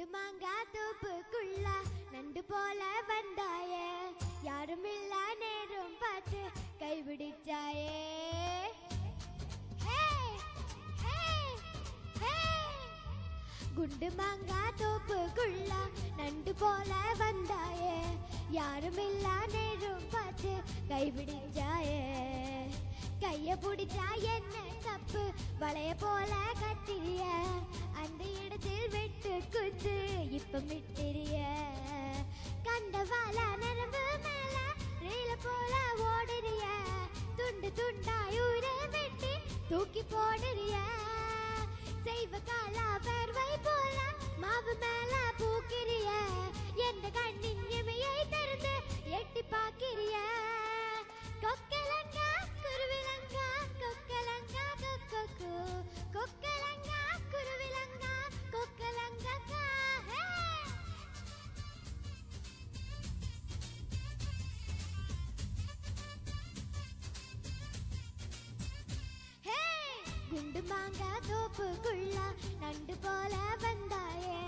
குண்டு மாங்கா தோப்புக்குள்ள நண்டு போல வந்தாயே, யாருமில்ல நேரம் பார்த்து கைபிடிச்சாயே. குண்டு மாங்கா தோப்புக்குள்ள நண்டு போல வந்தாயே, யாருமில்ல நேரம் பார்த்து கைபிடிச்சாயே. கைய பிடிச்சா என்ன தப்பு, வளைய போல கத்திரிய, அந்த இடத்தில் வெட்டு குத்து இப்ப மிட்டிரிய. கண்டவால நரம்பு மேல ரயில போல ஓடுறிய, துண்டு துண்டாய் ஊர வெட்டி தூக்கி போடுறிய. செய்வ காலா வேர்வை போல மாவு மேல பூக்கிறிய, எந்த கண்ணின் இமையை திறந்து எட்டி பாக்கிறிய. கொக்கலங்கா குருவிலங்கா கொக்கலங்கா கொக்கோ, கொக்கலங்கா குருவிலங்கா கொக்கலங்கா கா. குண்டு மாங்கா தோப்புக்குள்ள நண்டு போல வந்தாயே,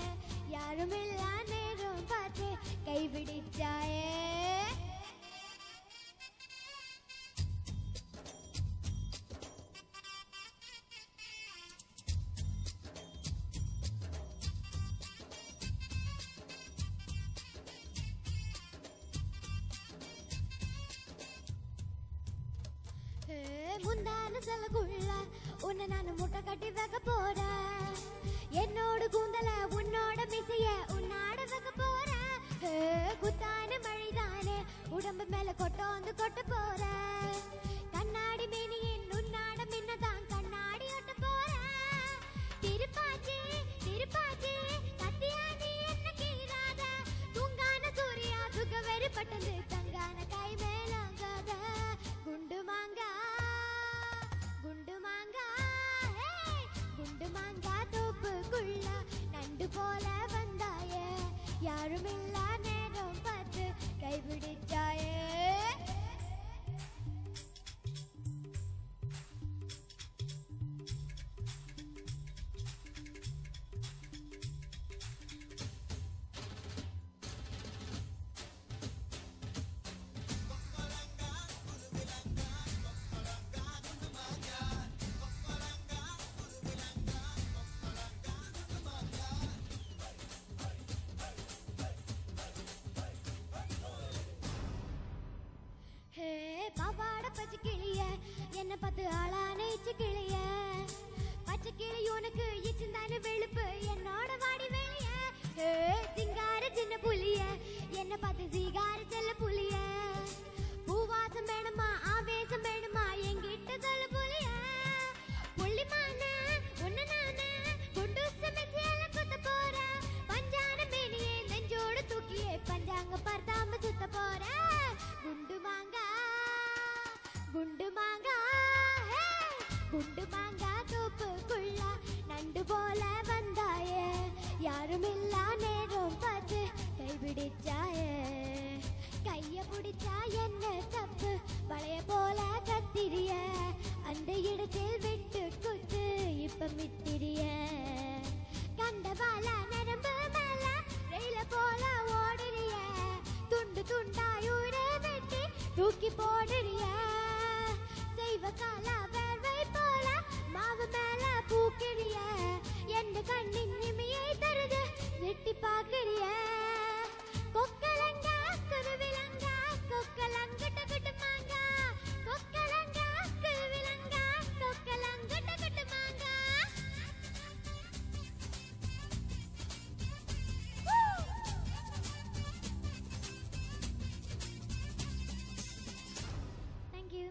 யாருமில்ல நேரம் பார்த்து கைபிடிச்சாயே. முந்தான செலக்குள்ள உன்னை நான் முட்டை கட்டி வைக்க போறேன், என்னோட கூந்தல உன்னோட மிசைய உன்னாட வைக்க போறேன். குத்தான மழைதானே உடம்பு மேல கொட்டோந்து கொட்ட போறேன், கண்ணாடி மேனியின் உன்னாட மின்னதான் கண்ணாடி ஒட்ட போறேன். திருப்பாச்சி திருப்பாச்சி கத்தியா நீ என்ன கீழாத, தூங்கான சூரியா துக்க வெறிப்பட்டது தங்கான கை மேலாங்காத. குண்டு மாங்கா குண்டு மாங்கா குண்டு மாங்கா தோப்புக்குள்ள நண்டு போல வந்தாயே, யாருமில்ல நேரம் பார்த்து கைபிடிச்சாயே. பாவாட பச்சை கிளிய என்ன பார்த்து ஆளான இச்சு கிளிய, பச்சை கிளி உனக்கு இச்சுந்தானு வெளுப்பு என்னோட வாடி வெளிய. சிங்கார சின்ன புலிய என்ன பார்த்து சீகார செல்ல புலிய, பூவாசம் வேணுமா ஆவேசம் வேணுமா எங்கிட்ட சொல்ல புலிய. புள்ளிமான உன்ன நானு குண்டு சமைச்சியால குத்த போற, பஞ்சான மேனியே நெஞ்சோடு தூக்கியே பஞ்சாங்க பார்த்தாம சுத்த போற. குண்டு மாங்கா குண்டு மாங்கா குண்டு மாங்கா தோப்புக்குள்ள நண்டு போல வந்தாயே, யாருமில்ல நேரம் பார்த்து கைபிடிச்சாயே. கைய பிடிச்சா என்ன தப்பு, வளைய போல கத்திரிய, அந்த இடத்தில் வெட்டு குத்து இப்ப மித்திரிய. கண்டவால நரம்பு மேல ரயில போல ஓடுறிய, துண்டு துண்டாய் ஊர வெட்டி தூக்கி போடுறிய.